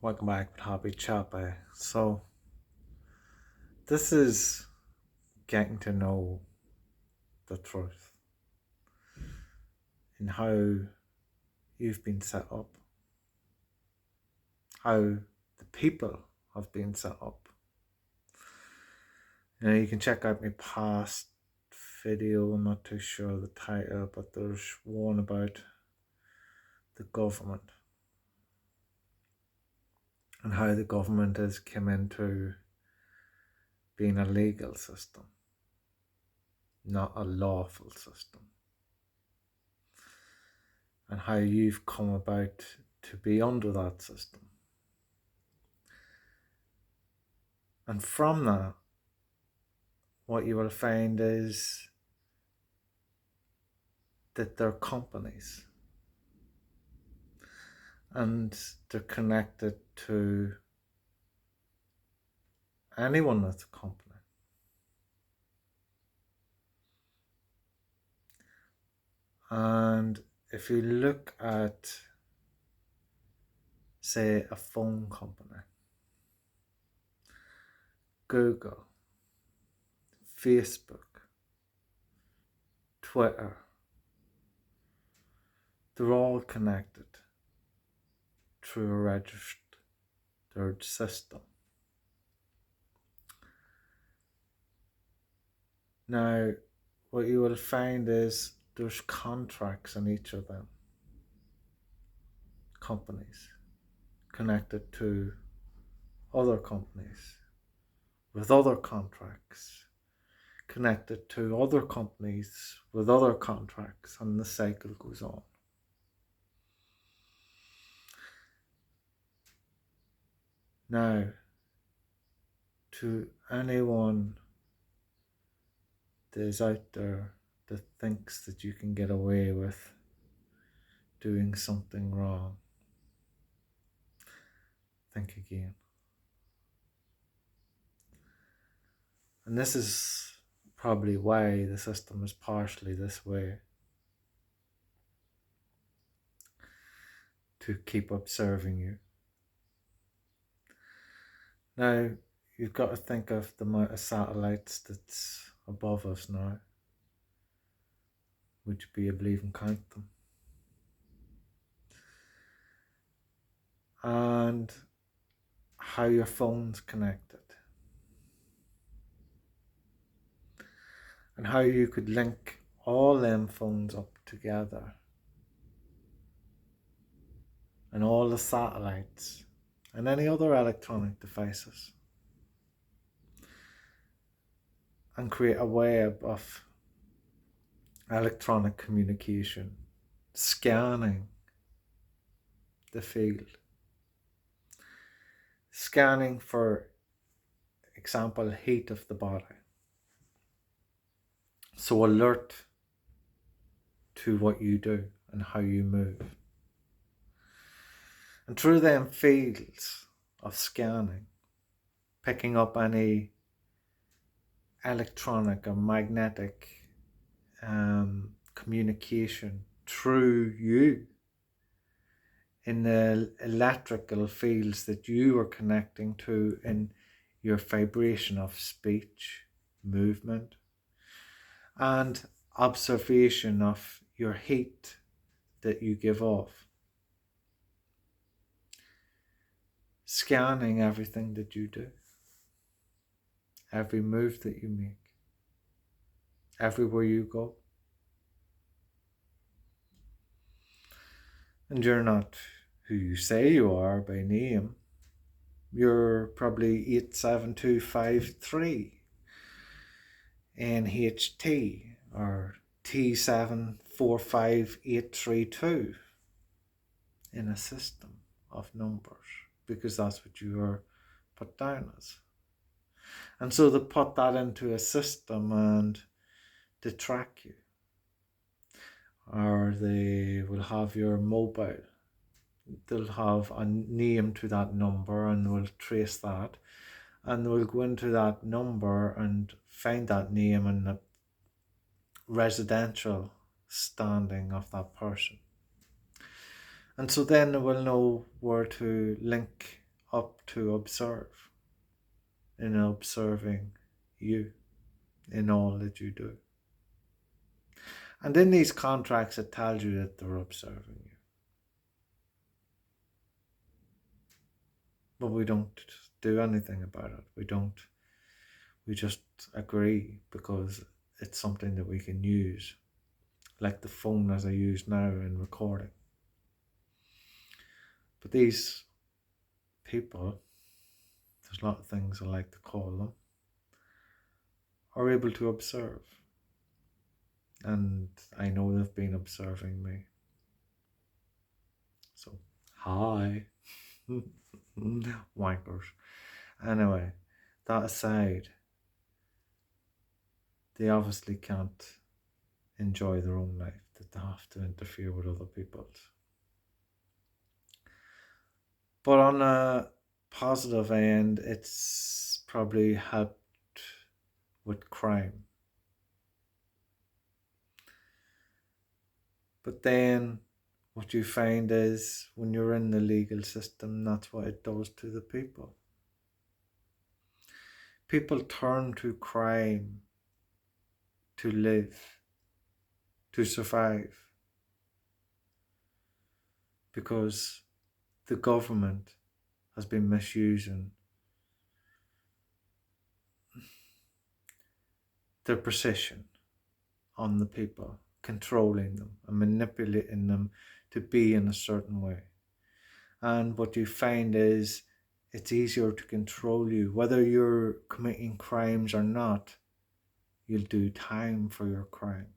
Welcome back with Happy Chappy. So, this is getting to know the truth and how you've been set up, how the people have been set up. You can check out my past video. I'm not too sure of the title, but there's one about the government and how the government has come into being a legal system, not a lawful system, and how you've come about to be under that system. And from that, what you will find is that they're companies and they're connected to anyone that's a company. And if you look at, say, a phone company, Google, Facebook, Twitter, they're all connected through a registered system. Now, what you will find is there's contracts in each of them companies connected to other companies with other contracts connected to other companies with other contracts, and the cycle goes on. Now, to anyone that is out there that thinks that you can get away with doing something wrong, think again. And this is probably why the system is partially this way, to keep observing you. Now, you've got to think of the amount of satellites that's above us now. Would you be able to even count them? And how your phone's connected. And how you could link all them phones up together. And all the satellites and any other electronic devices. And create a web of electronic communication, scanning the field. Scanning, for example, heat of the body. So alert to what you do and how you move. And through them fields of scanning, picking up any electronic or magnetic communication through you in the electrical fields that you are connecting to in your vibration of speech, movement, and observation of your heat that you give off. Scanning everything that you do, every move that you make, everywhere you go. And you're not who you say you are by name. You're probably 87253 NHT or T745832 in a system of numbers, because that's what you are put down as. And so they put that into a system and they track you. Or they will have your mobile. They'll have a name to that number and will trace that. And they will go into that number and find that name in the residential standing of that person. And so then they will know where to link up to observe, in observing you in all that you do. And in these contracts, it tells you that they're observing you. But we don't do anything about it. We just agree because it's something that we can use, like the phone as I use now in recording. But these people, there's a lot of things I like to call them, are able to observe. And I know they've been observing me. So, hi. Wankers. Anyway, that aside, they obviously can't enjoy their own life, that they have to interfere with other people's. But on a positive end, it's probably helped with crime. But then what you find is when you're in the legal system, that's what it does to the people. People turn to crime to live, to survive, because the government has been misusing their position on the people, controlling them and manipulating them to be in a certain way. And what you find is it's easier to control you. Whether you're committing crimes or not, you'll do time for your crime.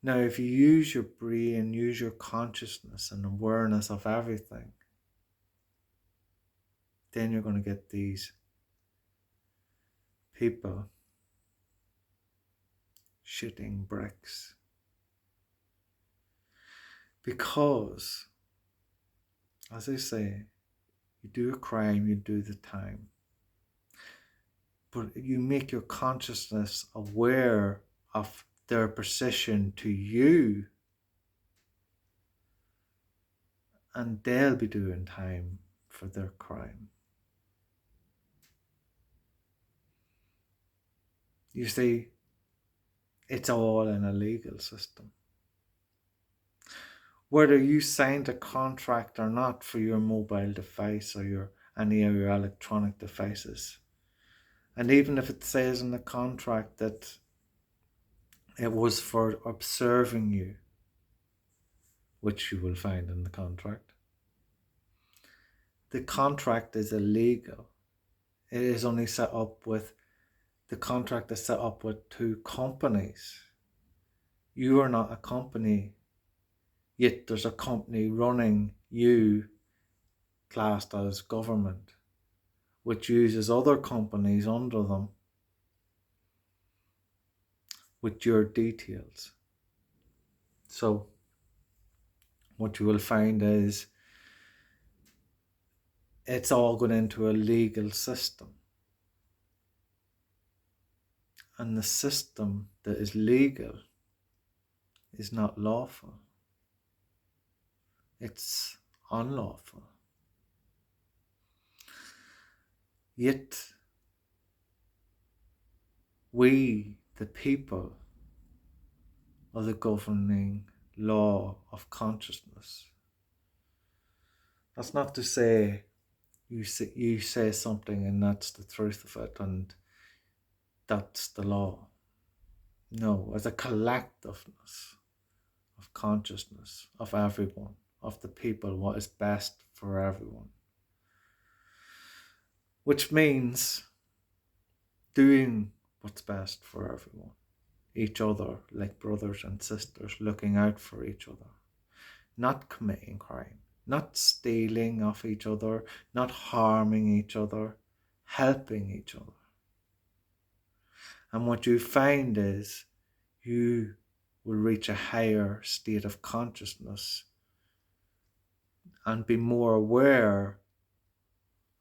Now, if you use your brain, use your consciousness and awareness of everything, then you're going to get these people shitting bricks. Because, as I say, you do a crime, you do the time. But you make your consciousness aware of their position to you, and they'll be doing time for their crime. You see, it's all in a legal system. Whether you signed a contract or not for your mobile device or any of your electronic devices, and even if it says in the contract that it was for observing you, which you will find in the contract is illegal. It is only set up with, the contract is set up with two companies. You are not a company, yet there's a company running you, classed as government, which uses other companies under them with your details. So what you will find is it's all going into a legal system. And the system that is legal is not lawful. It's unlawful. Yet we, the people, are the governing law of consciousness. That's not to say you say something and that's the truth of it and that's the law. No, as a collectiveness of consciousness of everyone, of the people, what is best for everyone. Which means doing what's best for everyone, each other, like brothers and sisters, looking out for each other, not committing crime, not stealing off each other, not harming each other, helping each other. And what you find is you will reach a higher state of consciousness and be more aware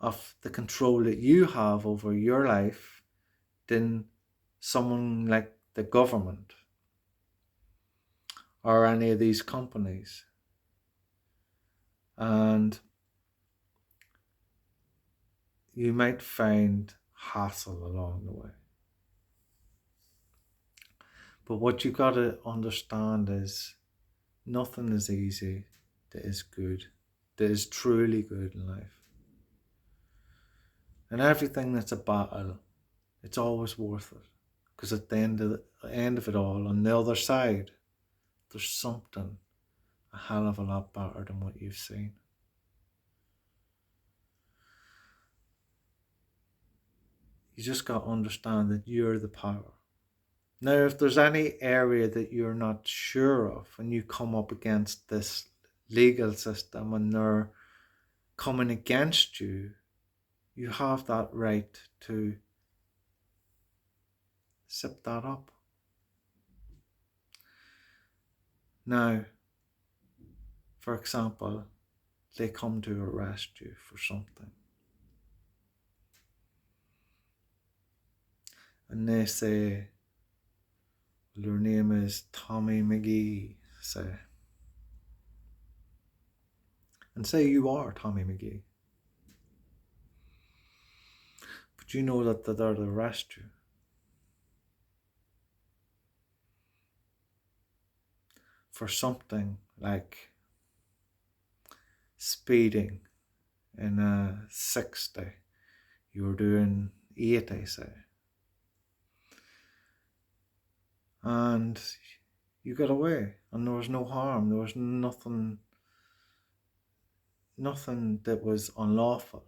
of the control that you have over your life than someone like the government or any of these companies. And you might find hassle along the way. But what you got to understand is nothing is easy that is good, that is truly good in life. And everything that's a battle, it's always worth it. Because at the end of it all, on the other side, there's something a hell of a lot better than what you've seen. You just got to understand that you're the power. Now, if there's any area that you're not sure of and you come up against this legal system and they're coming against you, you have that right to zip that up. Now, for example, they come to arrest you for something. And they say, your name is Tommy McGee, say. And say you are Tommy McGee. But you know that they're there to arrest you. For something like speeding in a 60. You were doing 80, say. And you got away, and there was no harm. There was nothing that was unlawful.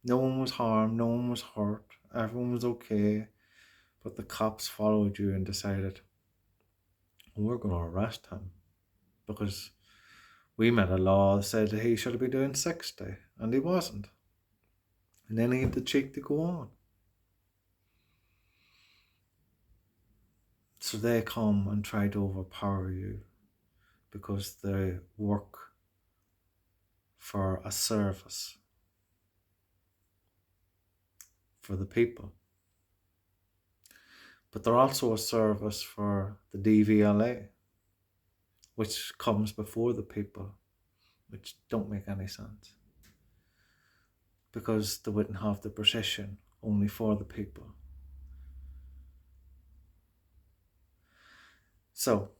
No one was harmed, no one was hurt, everyone was okay. But the cops followed you and decided, we're going to arrest him because we made a law that said that he should be doing 60, and he wasn't. And then he had the cheek to go on. So they come and try to overpower you because they work for a service for the people. But they're also a service for the DVLA, which comes before the people, which don't make any sense. Because they wouldn't have the precision only for the people. So,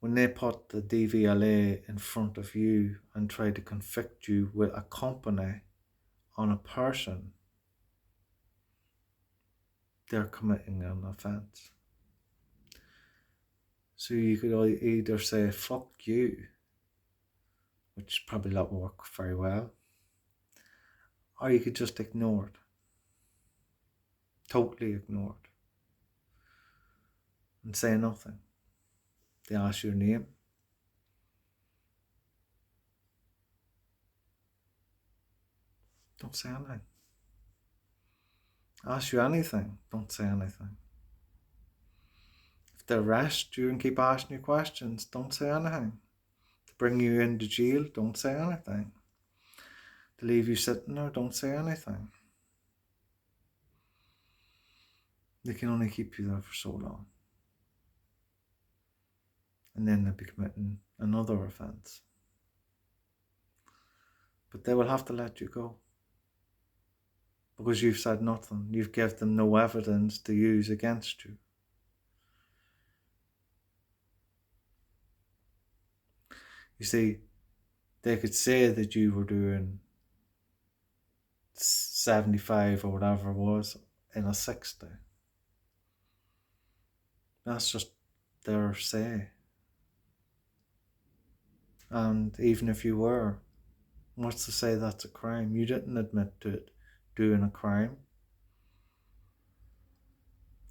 when they put the DVLA in front of you and try to convict you with a company on a person, they're committing an offence. So you could either say, fuck you, which probably not work very well, or you could just ignore it. Totally ignore it. And say nothing. They ask your name. Don't say anything. Ask you anything. Don't say anything. If they arrest you and keep asking you questions, don't say anything. To bring you into jail, don't say anything. To leave you sitting there, don't say anything. They can only keep you there for so long. And then they'll be committing another offence. But they will have to let you go. Because you've said nothing. You've given them no evidence to use against you. You see, they could say that you were doing 75 or whatever it was in a 60. That's just their say. And even if you were, what's to say that's a crime? You didn't admit to it doing a crime.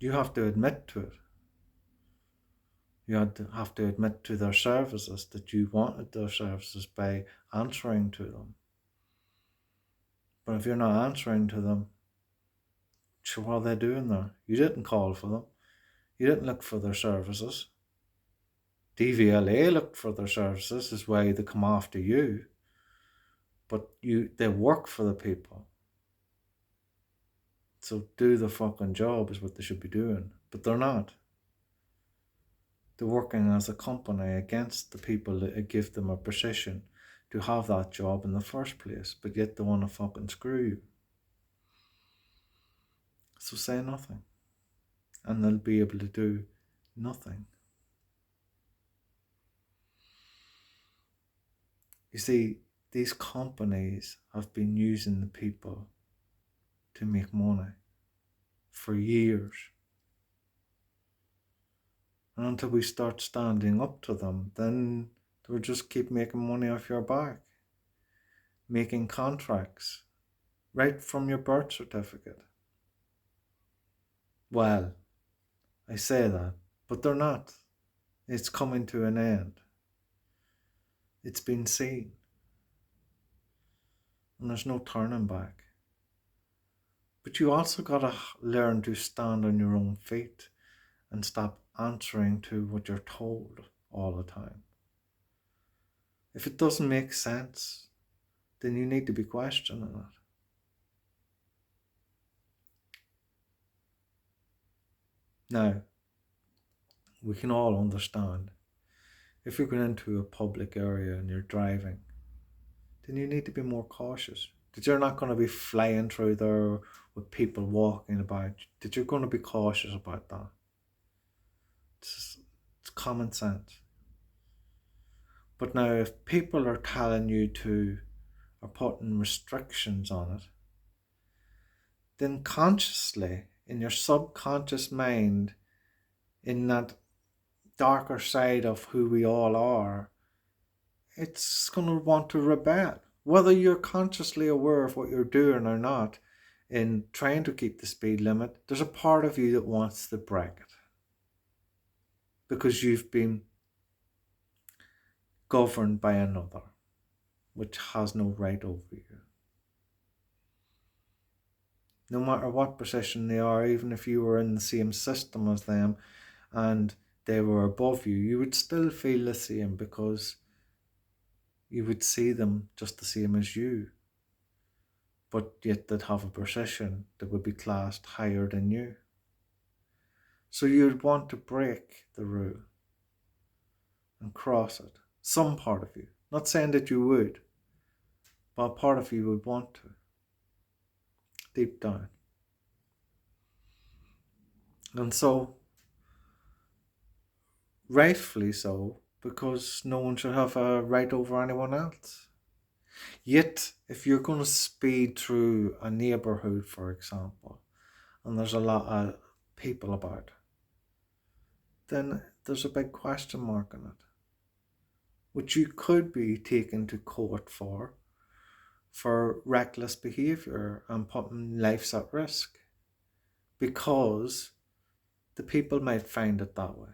You have to admit to it. You have to admit to their services that you wanted their services by answering to them. But if you're not answering to them, sure, what are they doing there? You didn't call for them. You didn't look for their services. DVLA looked for their services, is why they come after you. But they work for the people. So do the fucking job is what they should be doing. But they're not. They're working as a company against the people that give them a position to have that job in the first place. But yet they want to fucking screw you. So say nothing, and they'll be able to do nothing. You see, these companies have been using the people to make money for years. And until we start standing up to them, then they'll just keep making money off your back, making contracts right from your birth certificate. Well, I say that, but they're not. It's coming to an end. It's been seen. And there's no turning back. But you also gotta learn to stand on your own feet and stop answering to what you're told all the time. If it doesn't make sense, then you need to be questioning it. Now, we can all understand if you're going into a public area and you're driving, then you need to be more cautious. That you're not going to be flying through there with people walking about. That you're going to be cautious about that. It's common sense. But now if people are telling you to, or putting restrictions on it, then consciously, in your subconscious mind, in that darker side of who we all are, it's going to want to rebel. Whether you're consciously aware of what you're doing or not in trying to keep the speed limit, there's a part of you that wants to break it. Because you've been governed by another, which has no right over you. No matter what position they are, even if you were in the same system as them and they were above you, you would still feel the same because you would see them just the same as you, but yet they'd have a position that would be classed higher than you. So you'd want to break the rule and cross it. Some part of you, not saying that you would, but a part of you would want to, deep down. And so, rightfully so, because no one should have a right over anyone else. Yet, if you're going to speed through a neighbourhood, for example, and there's a lot of people about, then there's a big question mark on it, which you could be taken to court for reckless behaviour and putting lives at risk, because the people might find it that way.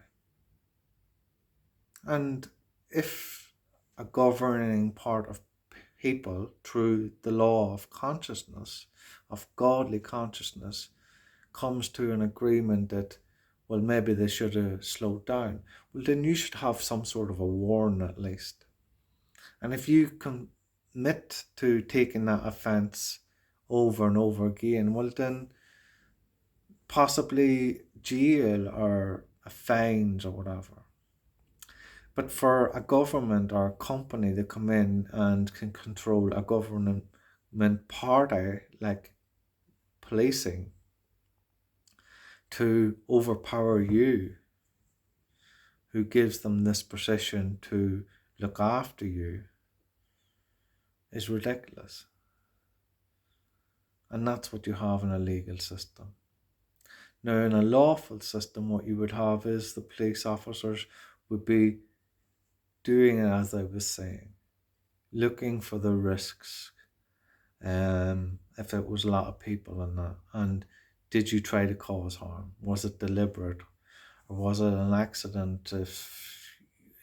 And if a governing part of people, through the law of consciousness, of godly consciousness, comes to an agreement that, well, maybe they should have slowed down, well, then you should have some sort of a warning at least. And if you commit to taking that offence over and over again, well, then possibly jail or fines or whatever. But for a government or a company to come in and can control a government party like policing to overpower you, who gives them this position to look after you, is ridiculous. And that's what you have in a legal system. Now, in a lawful system, what you would have is the police officers would be doing it as I was saying, looking for the risks. If it was a lot of people in that, and did you try to cause harm? Was it deliberate, or was it an accident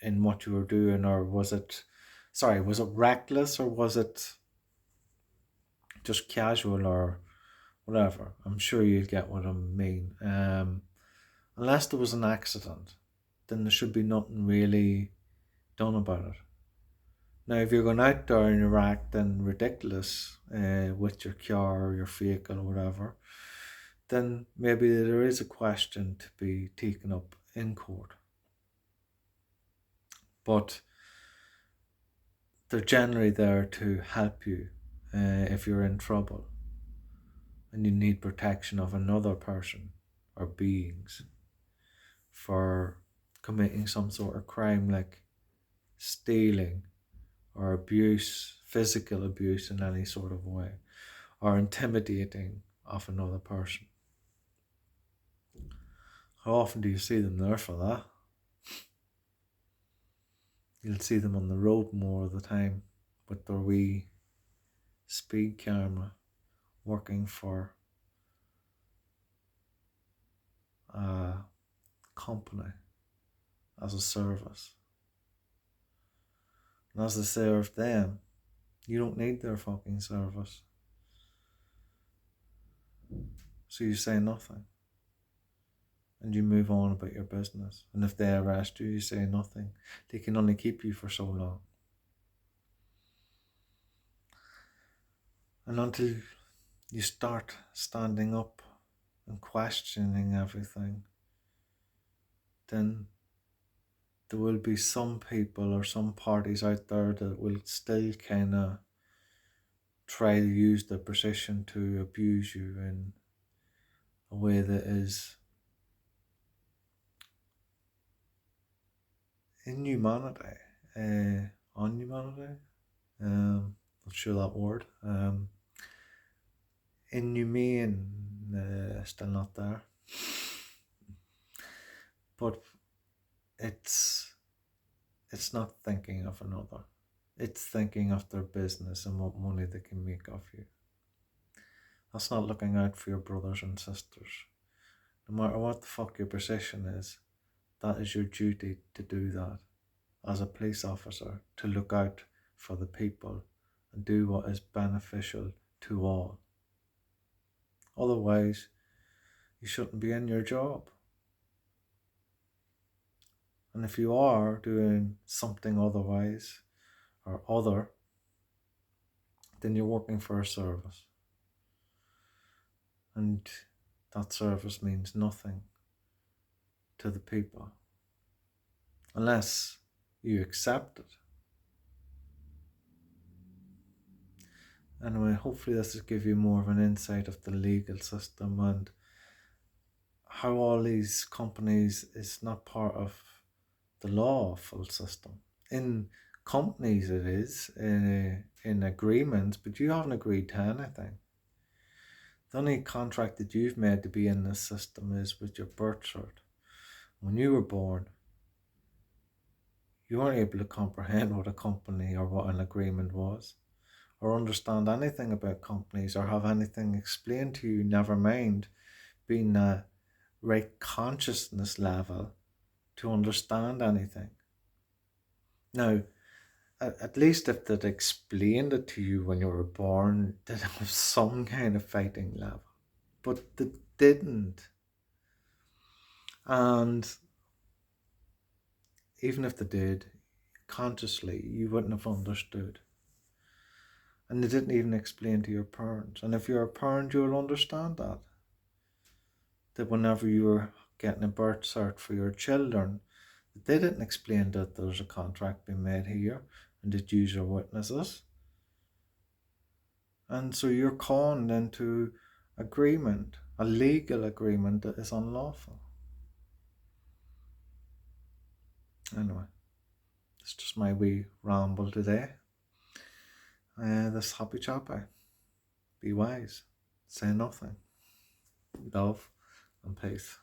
in what you were doing, or was it reckless, or was it just casual or whatever? I'm sure you get what I mean. Unless there was an accident, then there should be nothing really done about it. Now, if you're going out there and you're acting ridiculous with your car or your vehicle or whatever, then maybe there is a question to be taken up in court. But they're generally there to help you if you're in trouble. and you need protection of another person or beings for committing some sort of crime like stealing or abuse, physical abuse in any sort of way, or intimidating of another person. How often do you see them there for that? You'll see them on the road more of the time with their wee speed camera working for a company as a service. And as they serve them, you don't need their fucking service. So you say nothing. And you move on about your business. And if they arrest you, you say nothing. They can only keep you for so long. And until you start standing up and questioning everything, then there will be some people or some parties out there that will still kind of try to use their position to abuse you in a way that is inhumanity, unhumanity, not sure that word, inhumane, still not there, but it's not thinking of another, it's thinking of their business and what money they can make off you. That's not looking out for your brothers and sisters. No matter what the fuck your position is, that is your duty to do that as a police officer, to look out for the people and do what is beneficial to all. Otherwise, you shouldn't be in your job. And if you are doing something otherwise or other, then you're working for a service. And that service means nothing to the people unless you accept it. Anyway, hopefully this will give you more of an insight of the legal system and how all these companies is not part of the lawful system. In companies it is, in agreements, but you haven't agreed to anything. The only contract that you've made to be in this system is with your birth cert. When you were born, you weren't able to comprehend what a company or what an agreement was, or understand anything about companies, or have anything explained to you, never mind being a right consciousness level to understand anything. Now, at least if they'd explained it to you when you were born, they'd have some kind of fighting level. But they didn't. And even if they did, consciously, you wouldn't have understood. And they didn't even explain to your parents. And if you're a parent, you'll understand that. That whenever you were getting a birth cert for your children, they didn't explain that there's a contract being made here and that you are witnesses. And so you're conned into agreement, a legal agreement that is unlawful. Anyway, it's just my wee ramble today. This happy chappy. Be wise. Say nothing. Love and peace.